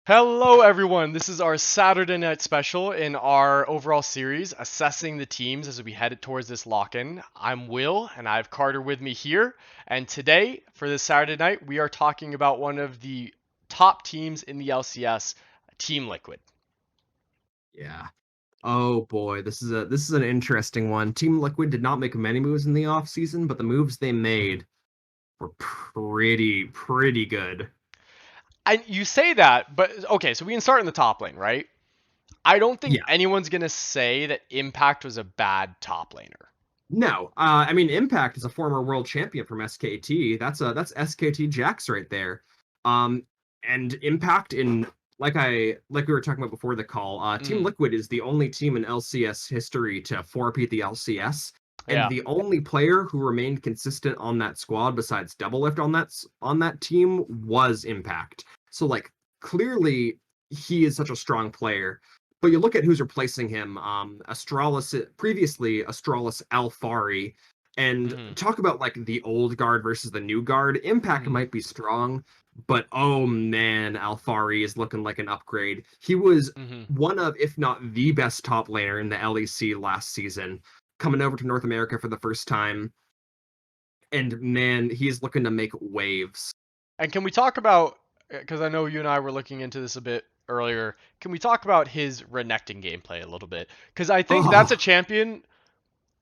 Hello, everyone. This is our Saturday night special in our overall series, assessing the teams as we head towards this lock-in. I'm Will, and I have Carter with me here. And today, for this Saturday night, we are talking about one of the top teams in the LCS, Team Liquid. Yeah. Oh boy, this is an interesting one. Team Liquid did not make many moves in the offseason, but the moves they made were pretty good. And you say that, but okay, so we can start in the top lane, right? I don't think Yeah. anyone's gonna say that Impact was a bad top laner. No, I mean Impact is a former world champion from SKT. That's SKT Jax right there. Um, and Impact in like we were talking about before the call. Team Mm, Liquid is the only team in LCS history to four-peat the LCS, and yeah. the only player who remained consistent on that squad besides Doublelift on that team was Impact. So like clearly he is such a strong player. But you look at who's replacing him, previously Astralis Alfari, and Mm-hmm. talk about like the old guard versus the new guard. Impact Mm-hmm. might be strong, but oh man, Alfari is looking like an upgrade. He was Mm-hmm. one of, if not the best top laner in the LEC last season, coming over to North America for the first time. And man, he's looking to make waves. And can we talk about, because I know you and I were looking into this a bit earlier, can we talk about his renekton gameplay a little bit? Because I think that's a Oh, champion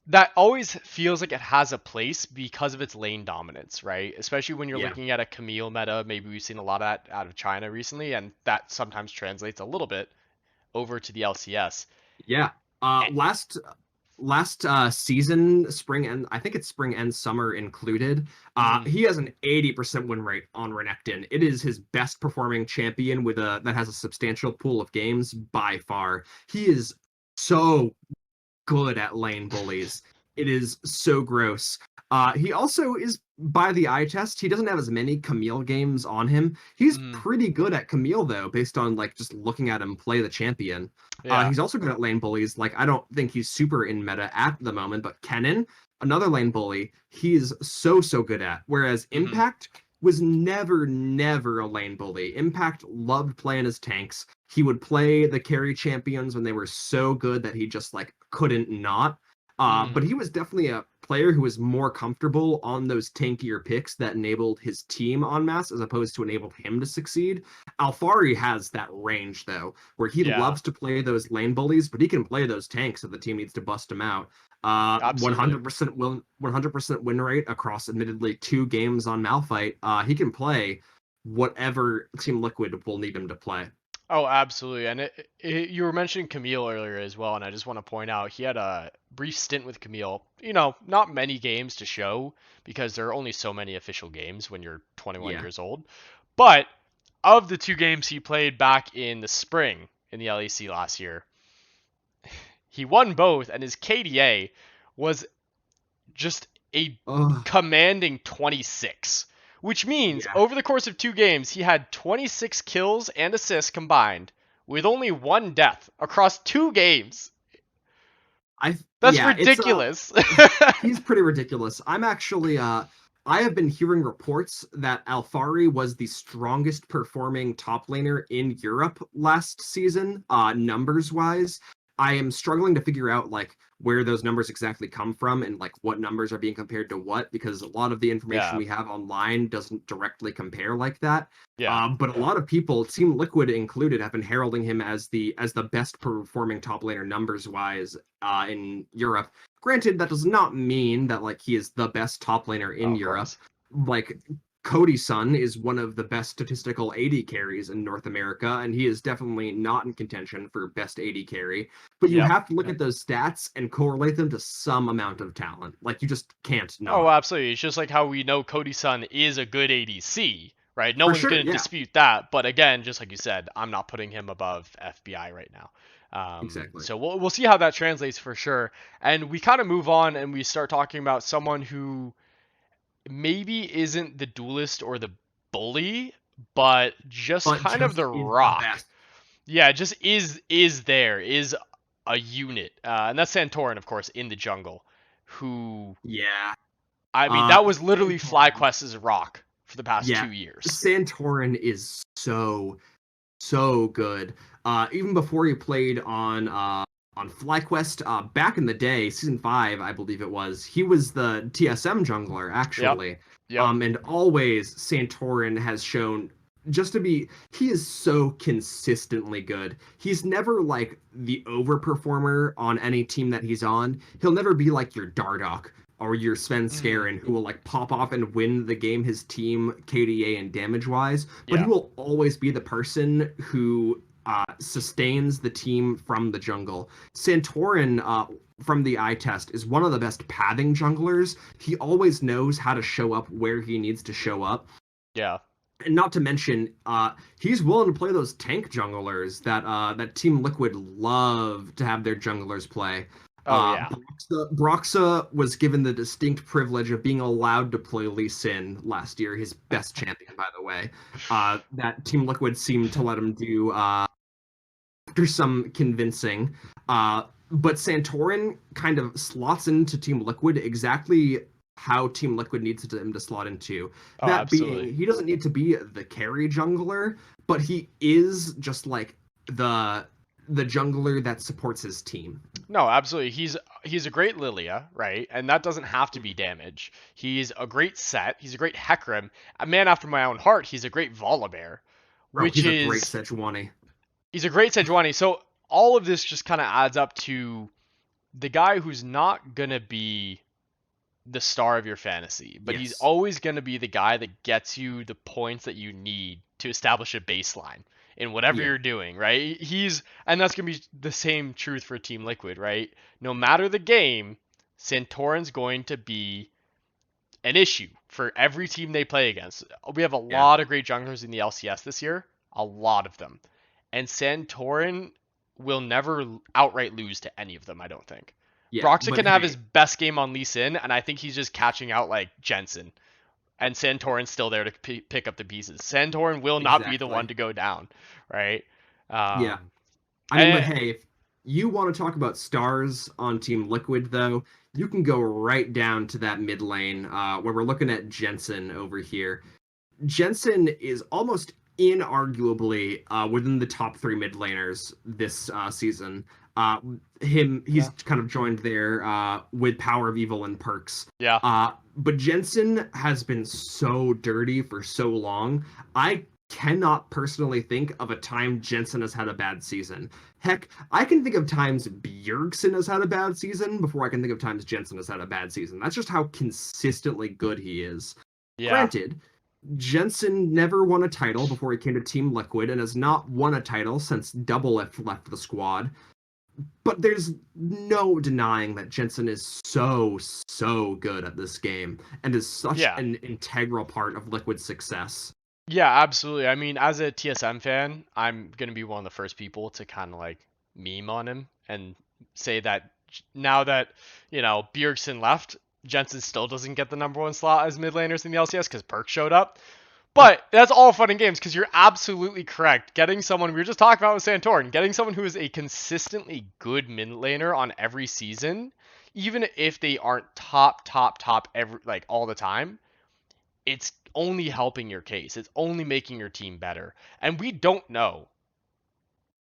that always feels like it has a place because of its lane dominance, right? Especially when you're yeah. looking at a Camille meta. Maybe we've seen a lot of that out of China recently, and that sometimes translates a little bit over to the LCS. Yeah. Last season, spring and I think it's spring and summer included. Mm-hmm. He has an 80% win rate on Renekton. It is his best performing champion with a that has a substantial pool of games by far. He is so good at lane bullies. It is so gross. He also is by the eye test. He doesn't have as many Camille games on him. He's Mm-hmm. pretty good at Camille though, based on like just looking at him play the champion. Yeah. He's also good at lane bullies. Like I don't think he's super in meta at the moment, but Kennen, another lane bully, he's so good at. Whereas Mm-hmm. Impact was never a lane bully. Impact loved playing as tanks. He would play the carry champions when they were so good that he just like couldn't not. Mm-hmm. But he was definitely a player who was more comfortable on those tankier picks that enabled his team en masse as opposed to enabled him to succeed. Alfari has that range though, where he Yeah. loves to play those lane bullies, but he can play those tanks if the team needs to bust him out. Absolutely. 100% win rate across admittedly 2 games on Malphite. He can play whatever Team Liquid will need him to play. Oh, absolutely. And you were mentioning Camille earlier as well, and I just want to point out he had a brief stint with Camille. Not many games to show because there are only so many official games when you're 21 Yeah. years old. But of the two games he played back in the spring in the LEC last year, he won both, and his KDA was just a Oh, commanding 26, which means yeah. over the course of two games, he had 26 kills and assists combined with only one death across two games. That's Yeah, ridiculous. he's pretty ridiculous. I have been hearing reports that Alfari was the strongest performing top laner in Europe last season, numbers wise. I am struggling to figure out like where those numbers exactly come from and like what numbers are being compared to what, because a lot of the information Yeah, we have online doesn't directly compare like that. yeah. But a lot of people, Team Liquid included, have been heralding him as the best performing top laner numbers wise in Europe. Granted, that does not mean that like he is the best top laner Oh, in of Europe. course. Like Cody Sun is one of the best statistical AD carries in North America, and he is definitely not in contention for best AD carry. But you Yep. have to look at those stats and correlate them to some amount of talent. Like you just can't Oh, not. absolutely. It's just like how we know Cody Sun is a good ADC, right? No For one's sure, going to yeah, dispute that. But again, just like you said, I'm not putting him above FBI right now. exactly. So we'll see how that translates for sure. And we kind of move on and we start talking about someone who maybe isn't the duelist or the bully, but just But kind of the just is the rock. best. Yeah, just is a unit, and that's Santorin, of course, in the jungle, who Yeah. I mean that was literally Santorin. FlyQuest's rock for the past Yeah, 2 years. Santorin is so so good. Even before he played on FlyQuest, back in the day, season 5, I believe it was, he was the TSM jungler Yep. actually. Yep. And always Santorin has shown just to be he is so consistently good. He's never like the overperformer on any team that he's on. He'll never be like your Dardoch or your Sven Mhm. Skaren who will like pop off and win the game his team KDA and damage wise, but he Yeah. will always be the person who sustains the team from the jungle. Santorin, from the eye test, is one of the best pathing junglers. He always knows how to show up where he needs to show up. Yeah. And not to mention, he's willing to play those tank junglers that Team Liquid love to have their junglers play. Oh yeah. Broxa was given the distinct privilege of being allowed to play Lee Sin last year, his best champion, by the way. That Team Liquid seemed to let him do after some convincing. But Santorin kind of slots into Team Liquid exactly how Team Liquid needs him to slot into. Oh, That absolutely. being, he doesn't need to be the carry jungler, but he is just like the the jungler that supports his team. No, absolutely. He's a great Lilia, right? And that doesn't have to be damage. He's a great set. He's a great Hecarim. A man after my own heart. He's a great Volibear, Bro, which he's a great is Sejuani. he's a great Sejuani. So all of this just kind of adds up to the guy who's not gonna be the star of your fantasy, but he's Yes. always gonna be the guy that gets you the points that you need to establish a baseline in whatever Yeah. you're doing, right? And that's gonna be the same truth for Team Liquid, right? No matter the game, Santorin's going to be an issue for every team they play against. We have a Yeah. lot of great junglers in the LCS this year, a lot of them. And Santorin will never outright lose to any of them, I don't think. Yeah. Broxa But can have his hey, best game on Lee Sin, and I think he's just catching out like Jensen. And Santorin's still there to pick up the pieces. Santorin will not be the one exactly. to go down, right? Yeah. Um, I mean, but and hey, if you want to talk about stars on Team Liquid, though, you can go right down to that mid lane where we're looking at Jensen over here. Jensen is almost inarguably within the top 3 mid laners this season. He's yeah, kind of joined there with Power of Evil and perks. yeah, But Jensen has been so dirty for so long. I cannot personally think of a time Jensen has had a bad season. Heck, I can think of times Bjergsen has had a bad season before I can think of times Jensen has had a bad season. That's just how consistently good he is. yeah. Granted, Jensen never won a title before he came to Team Liquid and has not won a title since Doublelift left the squad. But there's no denying that Jensen is so good at this game and is such Yeah. an integral part of Liquid's success. Yeah, absolutely. I mean, as a TSM fan, I'm gonna be one of the first people to kind of like meme on him and say that now that Bjergsen left, Jensen still doesn't get the number one slot as mid laners in the LCS because Perk showed up. But that's all fun and games because you're absolutely correct. Getting someone we were just talking about with Santorin, getting someone who is a consistently good mid laner on every season, even if they aren't top every like all the time, it's only helping your case. It's only making your team better. And we don't know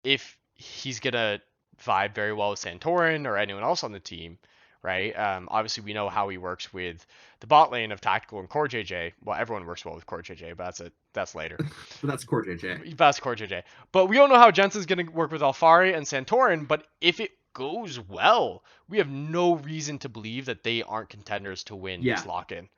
if he's gonna vibe very well with Santorin or anyone else on the team, right? Obviously, we know how he works with the bot lane of Tactical and Core JJ. Well, everyone works well with Core JJ, but that's later. But that's Core JJ. That's Core JJ. But we don't know how Jensen's gonna work with Alfari and Santorin. But if it goes well, we have no reason to believe that they aren't contenders to win Yeah. this lock-in.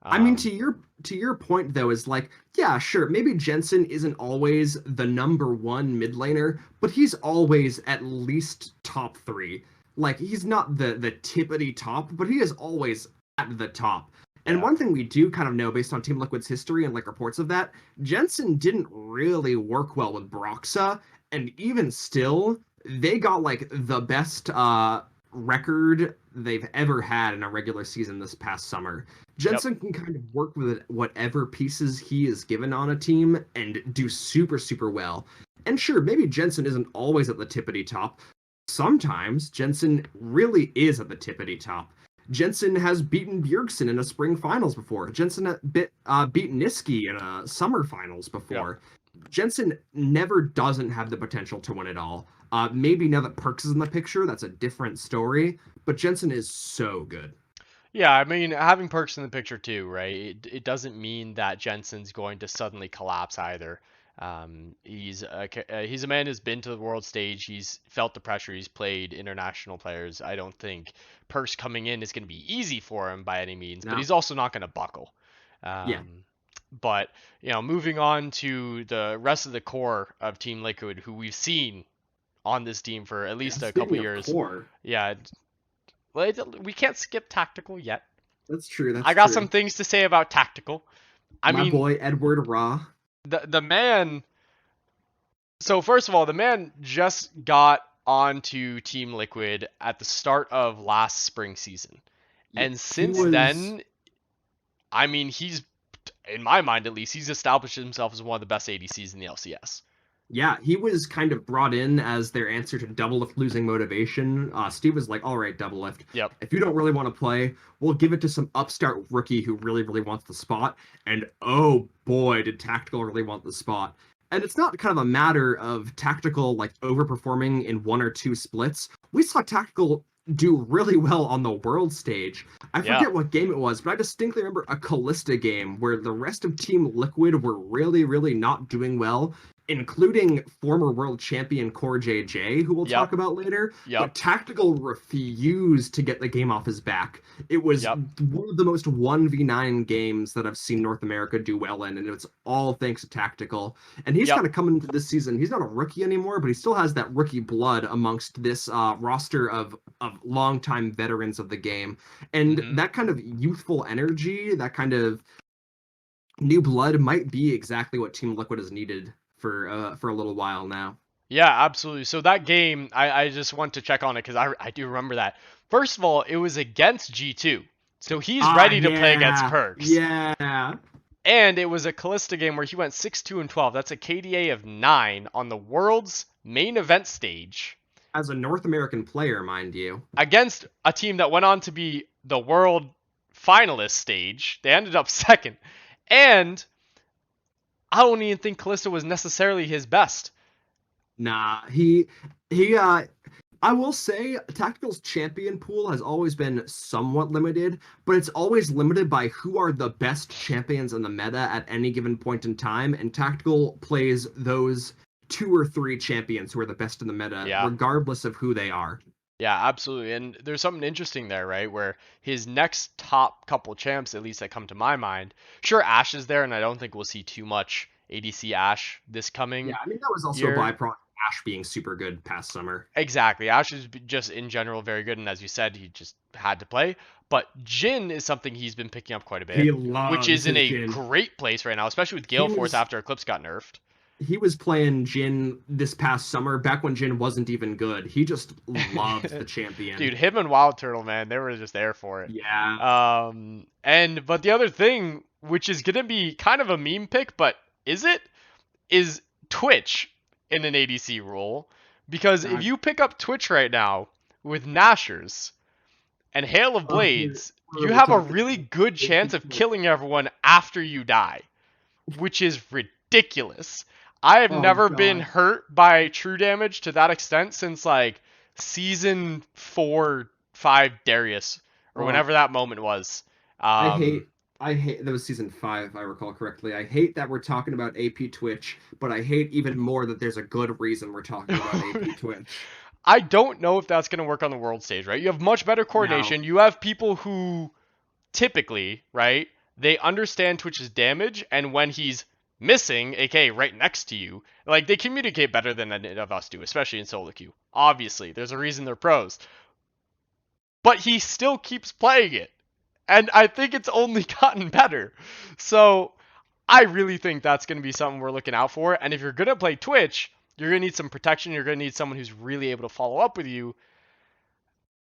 I mean, Um, to your point though, is like, yeah, sure, maybe Jensen isn't always the number one mid laner, but he's always at least top 3. Like, he's not the tippity top, but he is always at the top. And yeah. one thing we do kind of know based on Team Liquid's history and like reports of that, Jensen didn't really work well with Broxa, and even still, they got like the best record they've ever had in a regular season this past summer. Yep. Jensen can kind of work with whatever pieces he is given on a team and do super well. And sure, maybe Jensen isn't always at the tippity top. Sometimes Jensen really is at the tippity top. Jensen has beaten Bjergsen in a spring finals before. Jensen beat Niski in a summer finals Yep. before. Jensen never doesn't have the potential to win it all. Maybe now that Perks is in the picture, that's a different story. But Jensen is so good. Yeah, I mean, having Perks in the picture too, right? It doesn't mean that Jensen's going to suddenly collapse either. He's a man who's been to the world stage. He's felt the pressure. He's played international players. I don't think Perks coming in is going to be easy for him by any means, but Now, he's also not going to buckle. yeah, But moving on to the rest of the core of Team Liquid, who we've seen on this team for at yeah. least a couple Speaking of years. core, Yeah, we can't skip tactical yet. that's true. That's I got some true. things to say about tactical. I My mean, boy Edward Raw. the man. So first of all, the man just got onto Team Liquid at the start of last spring season, Yeah, and he since was. then, I mean, he's in my mind at least, he's established himself as one of the best ADCs in the LCS. Yeah, he was kind of brought in as their answer to Doublelift losing motivation. Steve was like, "All right, Doublelift, Yep. if you don't really want to play, we'll give it to some upstart rookie who really, really wants the spot." And oh boy, did Tactical really want the spot. And it's not kind of a matter of Tactical like overperforming in one or two splits. We saw Tactical do really well on the world stage. I Yeah. forget what game it was, but I distinctly remember a Callista game where the rest of Team Liquid were really, really not doing well, including former world champion Core JJ, who we'll Yep. talk about later. Yep. But Tactical refused to get the game off his back. It was Yep. one of the most 1v9 games that I've seen North America do well in, and it's all thanks to Tactical. And he's Yep. kind of coming into this season. He's not a rookie anymore, but he still has that rookie blood amongst this roster of longtime veterans of the game. And Mhm. that kind of youthful energy, that kind of new blood might be exactly what Team Liquid has needed for a little while now. Yeah, absolutely. So that game, I just want to check on it because I do remember that. First of all, it was against G2. So he's Ah, ready to play against yeah, Perks. yeah. And it was a Callista game where he went 6-2 and 12. That's a KDA of 9 on the world's main event stage As a North American player, mind you. against a team that went on to be the world finalist stage. They ended up second. And I don't even think Callista was necessarily his best. Nah, he I will say Tactical's champion pool has always been somewhat limited, but it's always limited by who are the best champions in the meta at any given point in time, and Tactical plays those two or three champions who are the best in the meta, Yeah. regardless of who they are. Yeah, absolutely. And there's something interesting there, right? Where his next top couple champs, at least that come to my mind, sure, Ashe is there, and I don't think we'll see too much ADC Ashe this Yeah, coming I mean that was also a year. byproduct of Ash being super good past summer. Exactly. Ashe is just in general very good, and as you said, he just had to play. But Jin is something he's been picking up quite a bit, He which loves is in his a Jin. great place right now, especially with He Gale Force was after Eclipse got nerfed. he was playing Jin this past summer, back when Jin wasn't even good. He just loves the champion. Dude, him and Wild Turtle, man, they were just there for it. Yeah. But the other thing, which is gonna be kind of a meme pick, but is it? Is Twitch in an ADC role? Because if God. you pick up Twitch right now with Nashers and Hail of Oh, Blades, where are you we have a talking really about? good chance of killing everyone after you die, which is ridiculous. I have Oh never been God. hurt by true damage to that extent since like season 4, 5 Darius or Oh, whenever that moment was. I Um, hate I hate that was season 5, if I recall correctly. I hate that we're talking about AP Twitch, but I hate even more that there's a good reason we're talking about AP Twitch. I don't know if that's going to work on the world stage, right? You have much better No. coordination. You have people who typically, right, they understand Twitch's damage, and when he's missing, aka right next to you, like they communicate better than any of us do, especially in solo queue. Obviously, there's a reason they're pros. But he still keeps playing it. And I think it's only gotten better. So I really think that's going to be something we're looking out for. And if you're going to play Twitch, you're going to need some protection. You're going to need someone who's really able to follow up with you.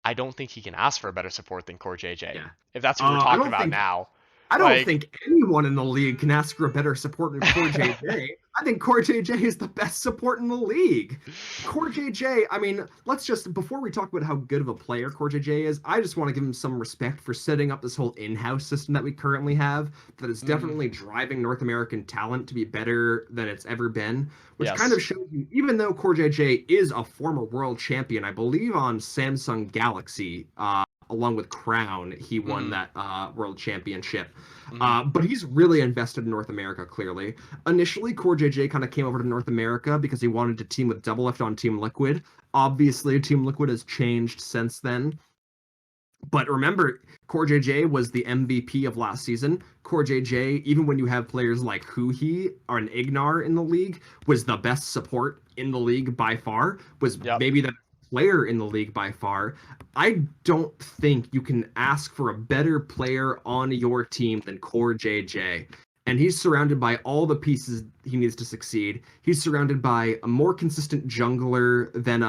I don't think he can ask for a better support than Core JJ, Yeah. if that's who we're I talking don't about think now. I don't Like, think anyone in the league can ask for a better support than Core JJ. I think Core JJ is the best support in the league. Core JJ, I mean, let's just, before we talk about how good of a player Core JJ is, I just want to give him some respect for setting up this whole in-house system that we currently have that is Mm, definitely driving North American talent to be better than it's ever been, which kind yes. of shows you, even though Core JJ is a former world champion, I believe on Samsung Galaxy, along with Crown, he won Mm, that world championship. mm, But he's really invested in North America, clearly. Initially, Core JJ kind of came over to North America because he wanted to team with Doublelift on Team Liquid. Obviously, Team Liquid has changed since then. But remember, Core JJ was the MVP of last season. Core JJ, even when you have players like Huhi or an Ignar in the league, was the best support in the league by far, was yep. maybe the player in the league by far. I don't think you can ask for a better player on your team than Core JJ. And he's surrounded by all the pieces he needs to succeed. He's surrounded by a more consistent jungler than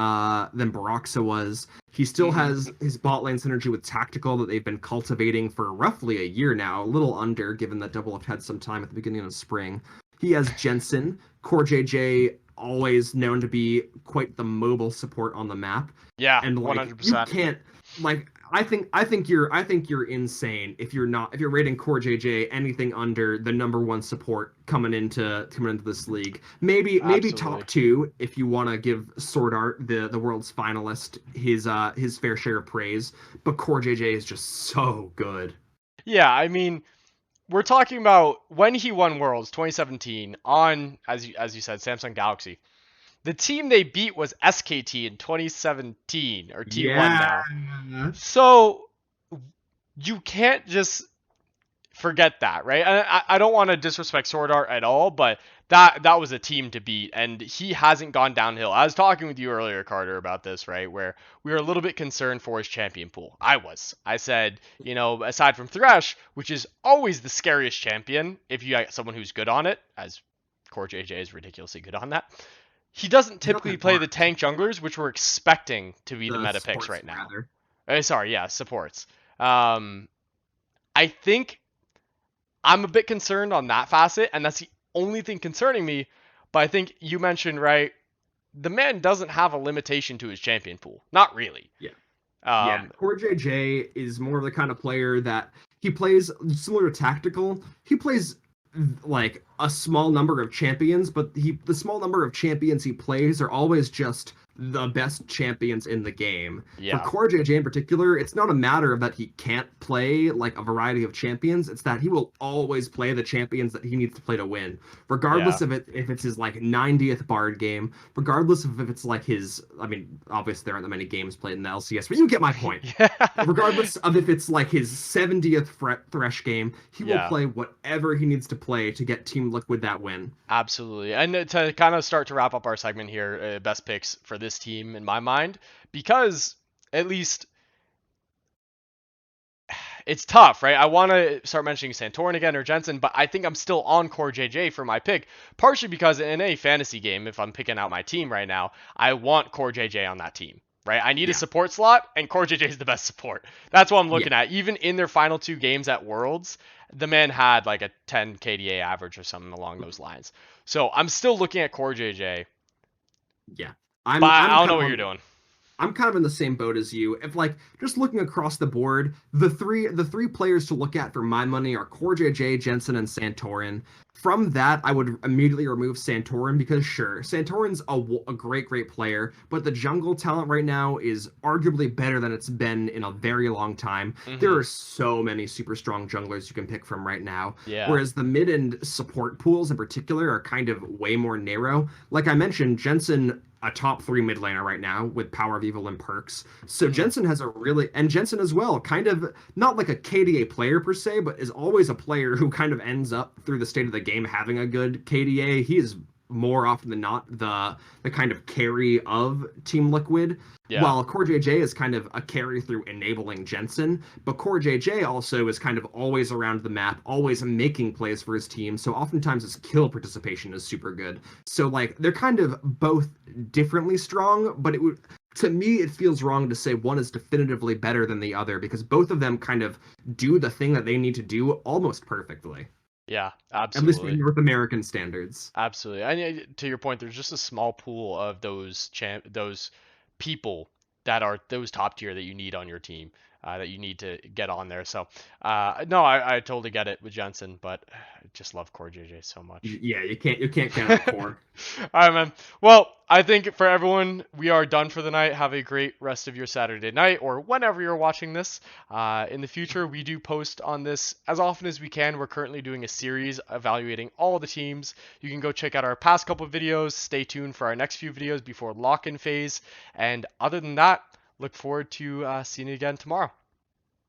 Baroxa was. He still Hmm. has his bot lane synergy with Tactical that they've been cultivating for roughly a year now, a little under, given that Doublelift had some time at the beginning of spring. He has Jensen, Core JJ, always known to be quite the mobile support on the map. Yeah, And like you 100%. can't like I think you're insane if you're rating Core JJ anything under the number one support coming into this league. Maybe top Absolutely. two if you want to give Sword Art the world's finalist his fair share of praise. But Core JJ is just so good. Yeah, I mean, we're talking about when he won Worlds 2017 on, as you said, Samsung Galaxy. The team they beat was SKT in 2017 or T1 Yeah. now. So you can't just forget that, right? And I don't want to disrespect Sword Art at all, but that was a team to beat, and he hasn't gone downhill. I was talking with you earlier, Carter, about this, right? Where we were a little bit concerned for his champion pool. I said, aside from Thresh, which is always the scariest champion if you get someone who's good on it, as Core JJ is ridiculously good on that. He doesn't He's not typically that play hard. the tank junglers, which we're expecting to be the The meta picks sports right now. rather. Sorry, yeah, supports. Um, I think I'm a bit concerned on that facet, and that's the only thing concerning me. But I think you mentioned, right, the man doesn't have a limitation to his champion pool. Not really. Yeah. Yeah, Um, Core JJ is more of the kind of player that he plays similar to Tactical. He plays like a small number of champions, but the small number of champions he plays are always just the best champions in the game. For yeah, Core JJ in particular, it's not a matter of that he can't play like a variety of champions. It's that he will always play the champions that he needs to play to win, yeah, regardless of it if it's his like 90th Bard game, regardless of if it's like his. I mean, obviously there aren't that many games played in the LCS, but you get my point. yeah, Regardless of if it's like his 70th Thresh game, he will yeah. play whatever he needs to play to get Team Liquid that win. Absolutely. And to kind of start to wrap up our segment here, best picks for this team in my mind, because at least it's tough, right? I want to start mentioning Santorin again or Jensen, but I think I'm still on Core JJ for my pick, partially because in a fantasy game, if I'm picking out my team right now, I want Core JJ on that team, right? I need a Yeah, support slot, and Core JJ is the best support. That's what I'm yeah, looking at. Even in their final two games at Worlds, the man had like a 10 KDA average or something along those lines. So I'm still looking at Core JJ, yeah. but I'm I I'm don't kind know of what you're on doing. I'm kind of in the same boat as you. If like just looking across the board, the three players to look at for my money are Core JJ, Jensen, and Santorin. From that, I would immediately remove Santorin because sure, Santorin's a great player, but the jungle talent right now is arguably better than it's been in a very long time. There Mm-hmm. are so many super strong junglers you can pick from right now, Yeah. whereas the mid and support pools in particular are kind of way more narrow. Like I mentioned, Jensen a top three mid laner right now with Power of Evil and perks. So Mm-hmm. Jensen has a really, and Jensen as well, kind of not like a KDA player per se, but is always a player who kind of ends up through the state of the game having a good KDA. He is more often than not the kind of carry of Team Liquid. Yeah. While Core JJ is kind of a carry through enabling Jensen, but Core JJ also is kind of always around the map, always making plays for his team. So oftentimes his kill participation is super good. So like they're kind of both differently strong, but it would to me it feels wrong to say one is definitively better than the other because both of them kind of do the thing that they need to do almost perfectly. Yeah, at least by absolutely. North American standards. Absolutely. And to your point, there's just a small pool of those people that are those top tier that you need on your team, that you need to get on there. So, no, I totally get it with Jensen, but I just love Core JJ so much. Yeah, you can't count out core. All right, man. Well, I think for everyone, we are done for the night. Have a great rest of your Saturday night or whenever you're watching this. In the future, we do post on this as often as we can. We're currently doing a series evaluating all the teams. You can go check out our past couple of videos. Stay tuned for our next few videos before lock-in phase. And other than that, look forward to seeing you again tomorrow.